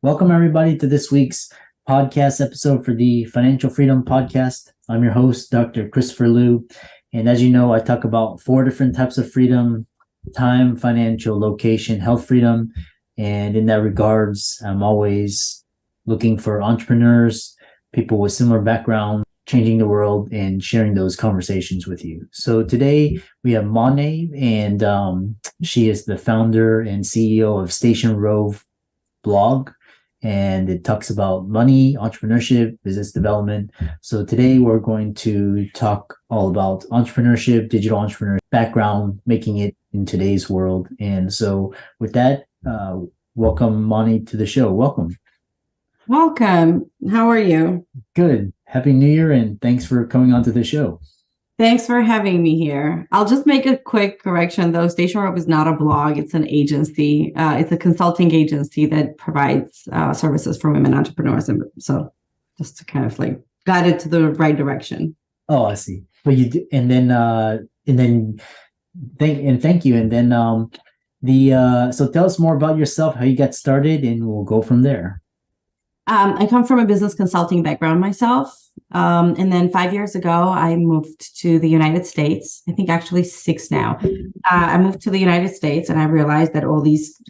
Welcome, everybody, to this week's podcast episode for the Financial Freedom Podcast. I'm your host, Dr. Christopher Liu. And as you know, I talk about 4 different types of freedom: time, financial, location, health freedom. And in that regards, I'm always looking for entrepreneurs, people with similar background, changing the world and sharing those conversations with you. So today we have Mané, and she is the founder and CEO of Station Rove blog, and it talks about money, entrepreneurship, business development. So today we're going to talk all about entrepreneurship, digital entrepreneurship background, making it in today's world. And so with that, welcome Mané to the show. Welcome. Welcome. How are you? Good. Happy New Year, and thanks for coming on to the show. Thanks for having me here. I'll just make a quick correction, though. Station Rove is not a blog. It's an agency. It's a consulting agency that provides services for women entrepreneurs. And so just to kind of guide it to the right direction. Oh, I see. But you do, thank you. And then so tell us more about yourself, how you got started, and we'll go from there. I come from a business consulting background myself. And then 5 years ago, I moved to the United States. I think actually 6 now. I moved to the United States, and I realized that all these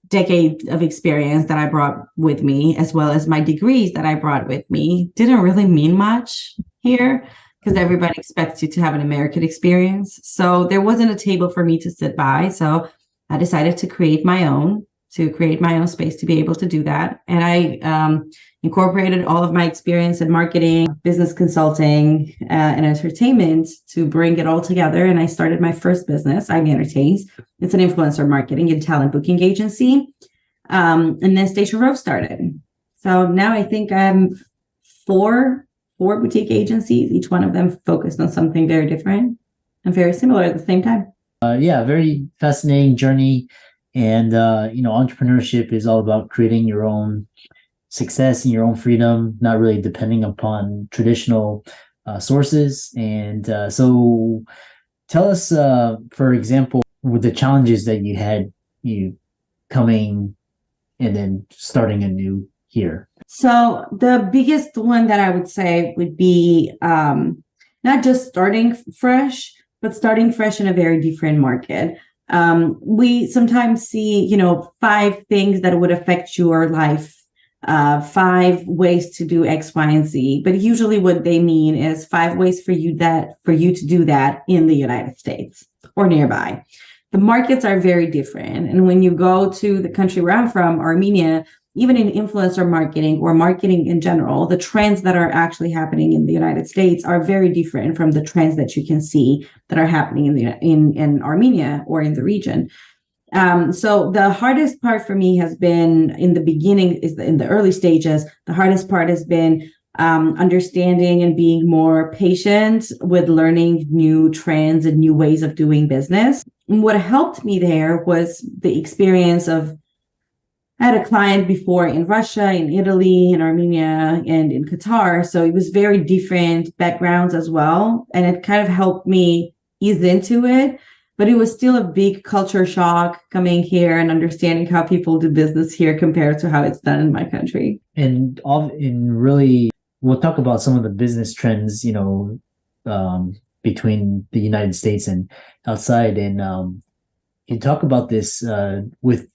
decades of experience that I brought with me, as well as my degrees that I brought with me, didn't really mean much here because everybody expects you to have an American experience. So there wasn't a table for me to sit by. So I decided to create my own space to be able to do that. And I incorporated all of my experience in marketing, business consulting, and entertainment to bring it all together. And I started my first business, I'm Entertains. It's an influencer marketing and talent booking agency. And then Station Rove started. So now I think I'm four boutique agencies, each one of them focused on something very different and very similar at the same time. Very fascinating journey. And, entrepreneurship is all about creating your own success and your own freedom, not really depending upon traditional sources. And so tell us, for example, with the challenges that you coming and then starting anew here. So the biggest one that I would say would be not just starting fresh, but starting fresh in a very different market. We sometimes see, 5 things that would affect your life, 5 ways to do X, Y, and Z. But usually what they mean is 5 ways for you to do that in the United States or nearby. The markets are very different. And when you go to the country where I'm from, Armenia, even in influencer marketing or marketing in general, the trends that are actually happening in the United States are very different from the trends that you can see that are happening in Armenia or in the region. So the hardest part for me has been in the beginning, in the early stages, the hardest part has been understanding and being more patient with learning new trends and new ways of doing business. And what helped me there was the experience of I had a client before in Russia, in Italy, in Armenia, and in Qatar. So it was very different backgrounds as well. And it kind of helped me ease into it. But it was still a big culture shock coming here and understanding how people do business here compared to how it's done in my country. And really, we'll talk about some of the business trends, between the United States and outside. And you talk about this with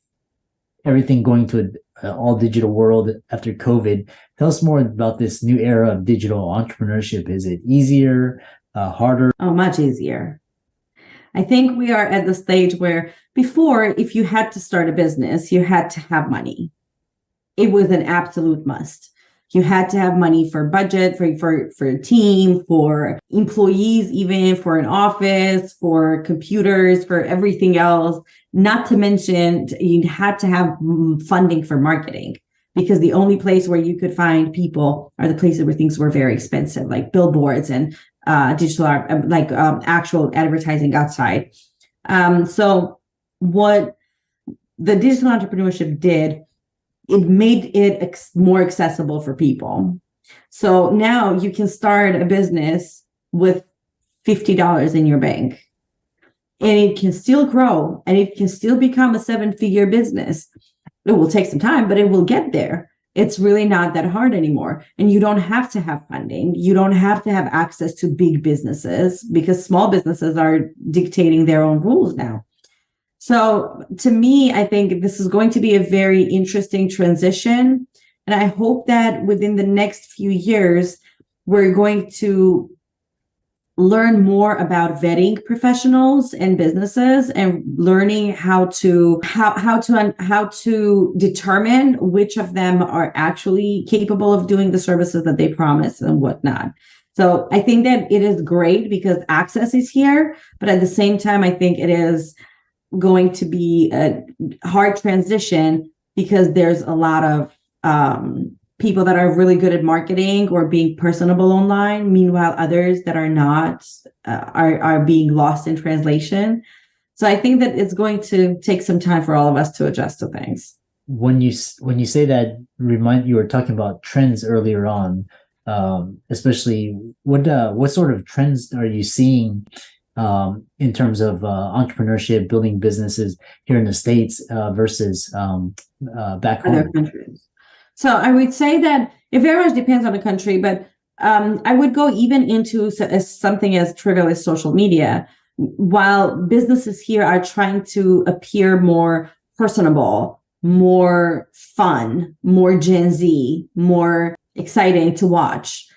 everything going to an all digital world after COVID. Tell us more about this new era of digital entrepreneurship. Is it easier, harder? Oh, much easier. I think we are at the stage where before, if you had to start a business, you had to have money. It was an absolute must. You had to have money for budget, for a team, for employees, even for an office, for computers, for everything else. Not to mention, you had to have funding for marketing because the only place where you could find people are the places where things were very expensive, like billboards and digital art, actual advertising outside. So what the digital entrepreneurship did, it made it more accessible for people. So now you can start a business with $50 in your bank, and it can still grow and it can still become a 7-figure business it will take some time, but it will get there. It's really not that hard anymore. And you don't have to have funding. You don't have to have access to big businesses, because small businesses are dictating their own rules now. So to me, I think this is going to be a very interesting transition. And I hope that within the next few years, we're going to learn more about vetting professionals and businesses, and learning how to determine which of them are actually capable of doing the services that they promise and whatnot. So I think that it is great because access is here, but at the same time, I think it is going to be a hard transition because there's a lot of people that are really good at marketing or being personable online. Meanwhile, others that are not are being lost in translation. So I think that it's going to take some time for all of us to adjust to things. When you say that, you were talking about trends earlier on, especially what sort of trends are you seeing in terms of entrepreneurship, building businesses here in the States versus back home? Other countries. So I would say that it very much depends on the country, but I would go even into something as trivial as social media. While businesses here are trying to appear more personable, more fun, more Gen Z, more exciting to watch,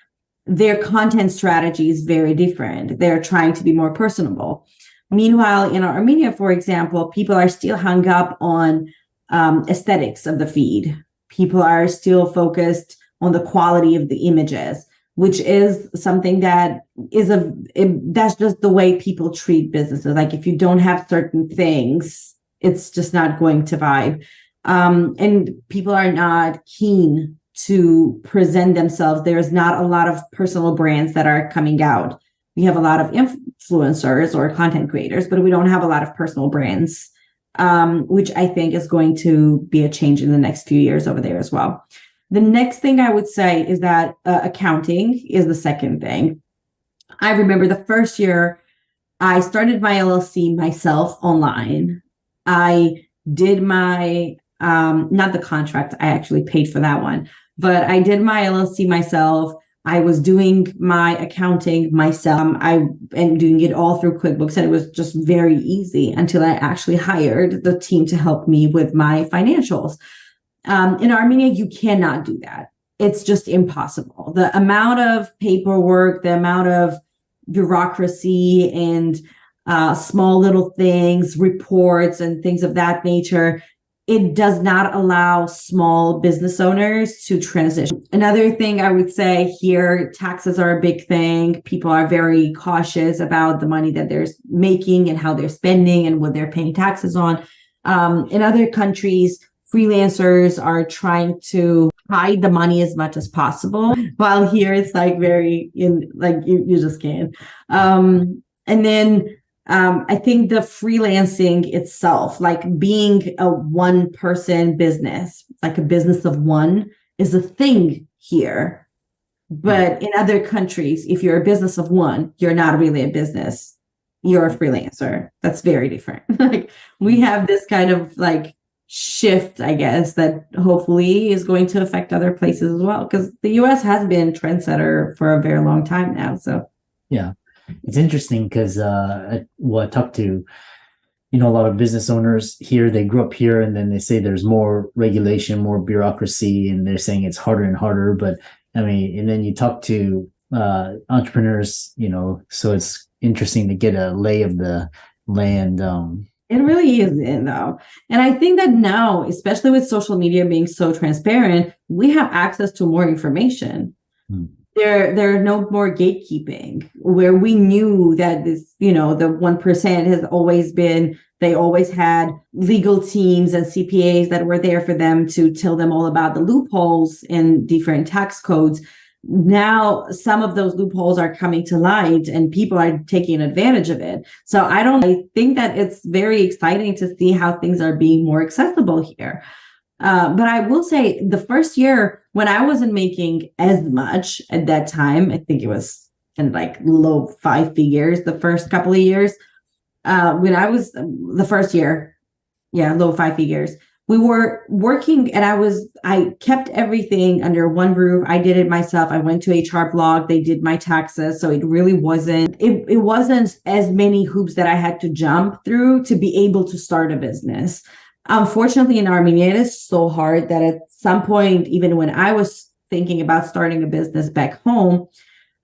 their content strategy is very different. They're trying to be more personable. Meanwhile, in Armenia, for example, people are still hung up on aesthetics of the feed. People are still focused on the quality of the images, which is something that that's just the way people treat businesses. Like if you don't have certain things, it's just not going to vibe. And people are not keen to present themselves. There's not a lot of personal brands that are coming out. We have a lot of influencers or content creators, but we don't have a lot of personal brands, which I think is going to be a change in the next few years over there as well. The next thing I would say is that accounting is the second thing. I remember the first year I started my LLC myself online. I did my, not the contract, I actually paid for that one, but I did my LLC myself. I was doing my accounting myself. And doing it all through QuickBooks, and it was just very easy until I actually hired the team to help me with my financials. In Armenia, you cannot do that. It's just impossible. The amount of paperwork, the amount of bureaucracy and small little things, reports and things of that nature, it does not allow small business owners to transition. Another thing I would say here, taxes are a big thing. People are very cautious about the money that they're making and how they're spending and what they're paying taxes on. In other countries, freelancers are trying to hide the money as much as possible, while here it's like you just can't. And then I think the freelancing itself, like being a one-person business, like a business of one, is a thing here. But in other countries, if you're a business of one, you're not really a business. You're a freelancer. That's very different. Like we have this kind of like shift, I guess, that hopefully is going to affect other places as well, because the US has been trendsetter for a very long time now. So yeah. It's interesting because I talked to, a lot of business owners here. They grew up here, and then they say there's more regulation, more bureaucracy, and they're saying it's harder and harder. But I mean, and then you talk to entrepreneurs, so it's interesting to get a lay of the land. It really is, though. And I think that now, especially with social media being so transparent, we have access to more information. There are no more gatekeeping, where we knew that this, the 1% has always been, they always had legal teams and CPAs that were there for them to tell them all about the loopholes in different tax codes. Now, some of those loopholes are coming to light and people are taking advantage of it. So I think that it's very exciting to see how things are being more accessible here. But I will say the first year when I wasn't making as much at that time, I think it was in like low 5 figures, the first couple of years, when I was the first year, low 5 figures. we were working, and I kept everything under one roof. I did it myself. I went to HR blog. They did my taxes. So it really it wasn't as many hoops that I had to jump through to be able to start a business. Unfortunately, in Armenia, it is so hard that at some point, even when I was thinking about starting a business back home,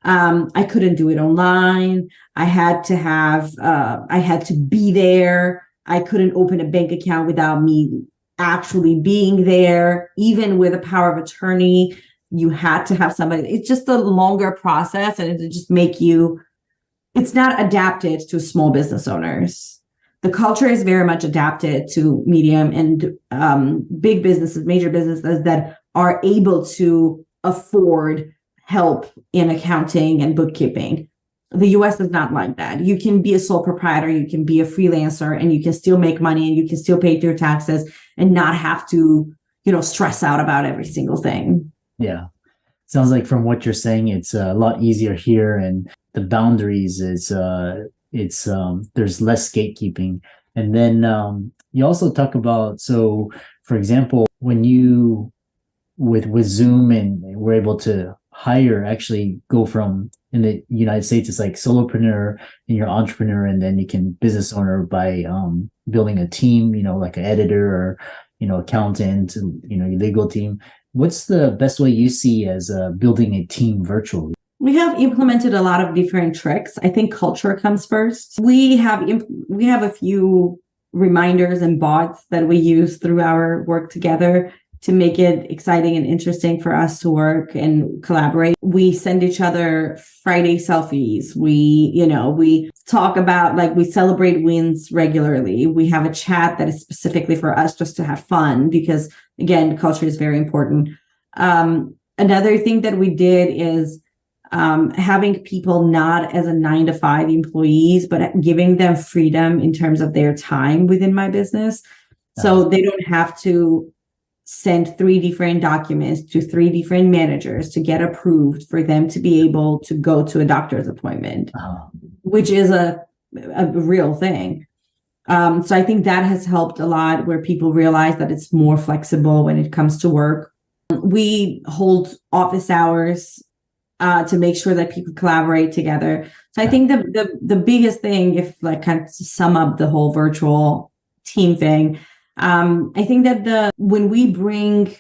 I couldn't do it online. I had to be there. I couldn't open a bank account without me actually being there. Even with a power of attorney, you had to have somebody. It's just a longer process, and it just it's not adapted to small business owners. The culture is very much adapted to medium and big businesses, major businesses that are able to afford help in accounting and bookkeeping. The US is not like that. You can be a sole proprietor, you can be a freelancer, and you can still make money, and you can still pay your taxes and not have to, stress out about every single thing. Yeah. Sounds like from what you're saying, it's a lot easier here, and the boundaries there's less gatekeeping. And then you also talk about, so for example, when you with Zoom and we're able to actually go from, in the United States, it's like solopreneur and you're entrepreneur, and then you can business owner by building a team, like an editor or, accountant, your legal team. What's the best way you see as building a team virtually? We have implemented a lot of different tricks. I think culture comes first. We have a few reminders and bots that we use through our work together to make it exciting and interesting for us to work and collaborate. We send each other Friday selfies. We talk about, we celebrate wins regularly. We have a chat that is specifically for us just to have fun, because again, culture is very important. Another thing that we did is having people not as a 9-to-5 employees, but giving them freedom in terms of their time within my business. So they don't have to send 3 different documents to 3 different managers to get approved for them to be able to go to a doctor's appointment, which is a real thing. So I think that has helped a lot, where people realize that it's more flexible when it comes to work. We hold office hours to make sure that people collaborate together. So I think the biggest thing, if kind of to sum up the whole virtual team thing, I think that when we bring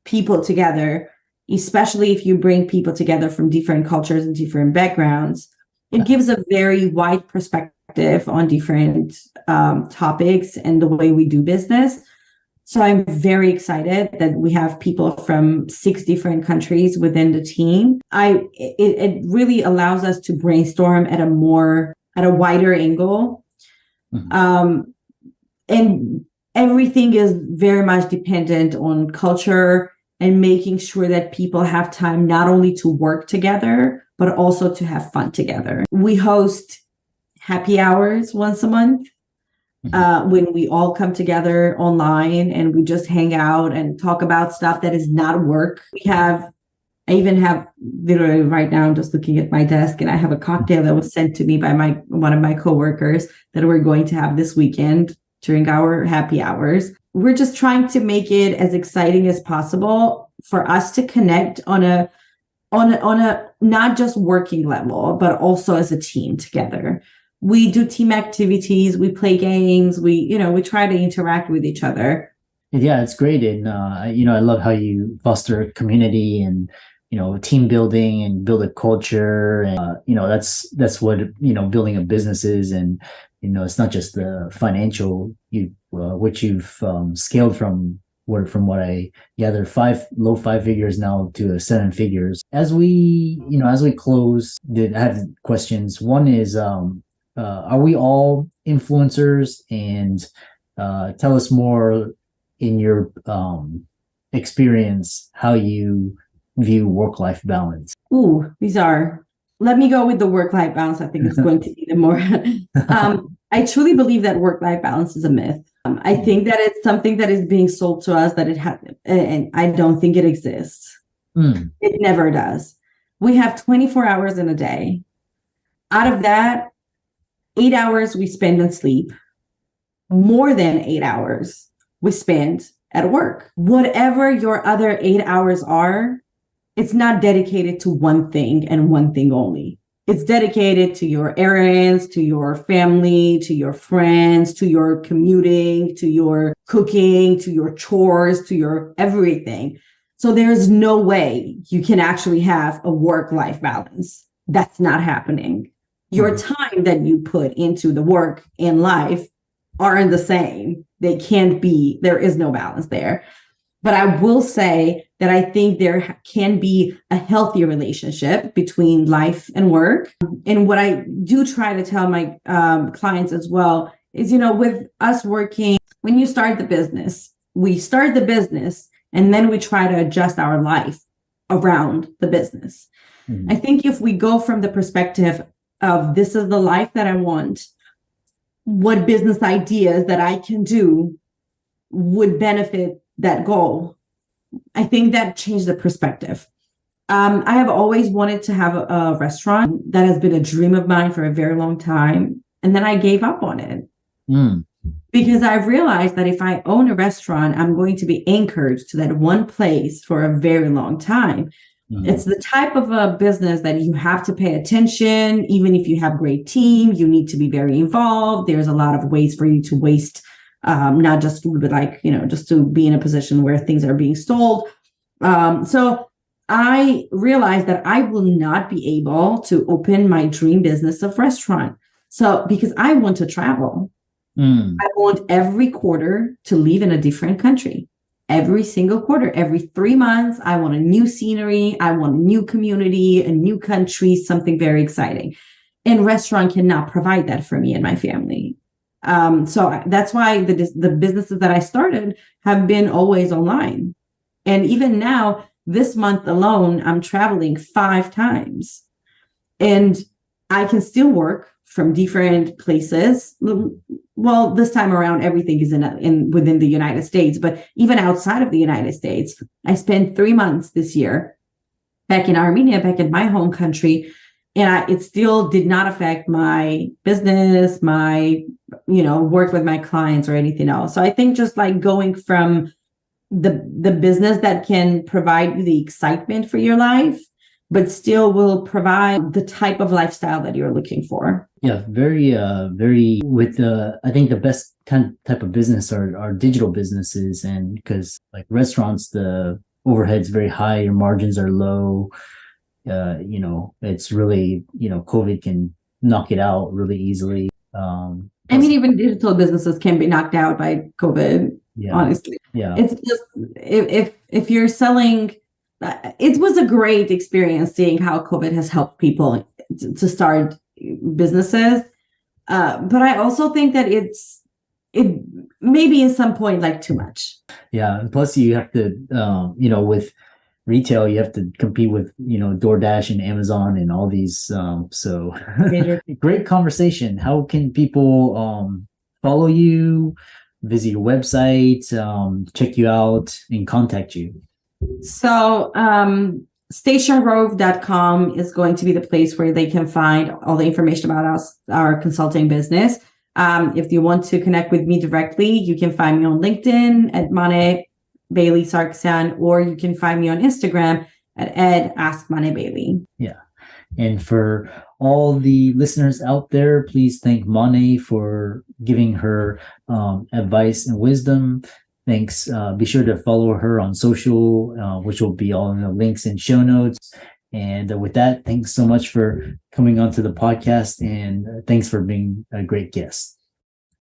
people together, especially if you bring people together from different cultures and different backgrounds, it gives a very wide perspective on different topics and the way we do business. So I'm very excited that we have people from 6 different countries within the team. It really allows us to brainstorm at a wider angle. Mm-hmm. And everything is very much dependent on culture and making sure that people have time not only to work together, but also to have fun together. We host happy hours once a month when we all come together online and we just hang out and talk about stuff that is not work. I even have, literally right now, I'm just looking at my desk, and I have a cocktail that was sent to me by one of my coworkers that we're going to have this weekend during our happy hours. We're just trying to make it as exciting as possible for us to connect on a not just working level, but also as a team together. We do team activities, we play games, we try to interact with each other. Yeah, it's great. And, I love how you foster community and, team building and build a culture. And, that's what, building a business is. And, it's not just the financial, which you've scaled from what I gather, low 5 figures now to 7 figures. As we close, I have questions. One is, are we all influencers? And tell us more in your experience how you view work-life balance. Let me go with the work-life balance. I think it's going to be the more. I truly believe that work-life balance is a myth. I think that it's something that is being sold to us that it has, and I don't think it exists. It never does. We have 24 hours in a day. Out of that, 8 hours we spend on sleep. More than 8 hours we spend at work. Whatever your other 8 hours are, it's not dedicated to one thing and one thing only. It's dedicated to your errands, to your family, to your friends, to your commuting, to your cooking, to your chores, to your everything. So there's no way you can actually have a work-life balance. That's not happening. Your time that you put into the work and life aren't the same. They can't be, there is no balance there. But I will say that I think there can be a healthy relationship between life and work. And what I do try to tell my clients as well is, with us working, when you start the business, we start the business and then we try to adjust our life around the business. I think if we go from the perspective of this is the life that I want, what business ideas that I can do would benefit that goal, I think that changed the perspective. I have always wanted to have a restaurant. That has been a dream of mine for a very long time. And then I gave up on it because I realized that if I own a restaurant, I'm going to be anchored to that one place for a very long time. It's the type of a business that you have to pay attention. Even if you have a great team, you need to be very involved. There's a lot of ways for you to waste not just food, but just to be in a position where things are being sold. So I realized that I will not be able to open my dream business of restaurant. So because I want to travel, I want every quarter to live in a different country. Every single quarter, every 3 months, I want a new scenery. I want a new community, a new country, something very exciting. And restaurant cannot provide that for me and my family. So that's why the businesses that I started have been always online. And even now, this month alone, I'm traveling 5 times. And I can still work from different places. Well, this time around, everything is within the United States. But even outside of the United States, I spent 3 months this year back in Armenia, back in my home country. And it still did not affect my business, my, work with my clients or anything else. So I think just like going from the business that can provide you the excitement for your life, but still will provide the type of lifestyle that you're looking for. Yeah, very with I think the best type of business are digital businesses, and because like restaurants, the overhead's very high, your margins are low. It's really, COVID can knock it out really easily. Even digital businesses can be knocked out by COVID, honestly. Yeah. It's just, if you're selling, it was a great experience seeing how COVID has helped people to start businesses. But I also think that it maybe at some point like too much. Yeah. And plus you have to, with retail, you have to compete with, DoorDash and Amazon and all these. So great conversation. How can people follow you, visit your website, check you out, and contact you? So stationrove.com is going to be the place where they can find all the information about us, our consulting business. If you want to connect with me directly, you can find me on LinkedIn at Mané Bailey-Sargsyan, or you can find me on Instagram at @AskManéBailey. Yeah. And for all the listeners out there, please thank Mané for giving her advice and wisdom. Thanks. Be sure to follow her on social, which will be all in the links and show notes. And with that, thanks so much for coming onto the podcast, and thanks for being a great guest.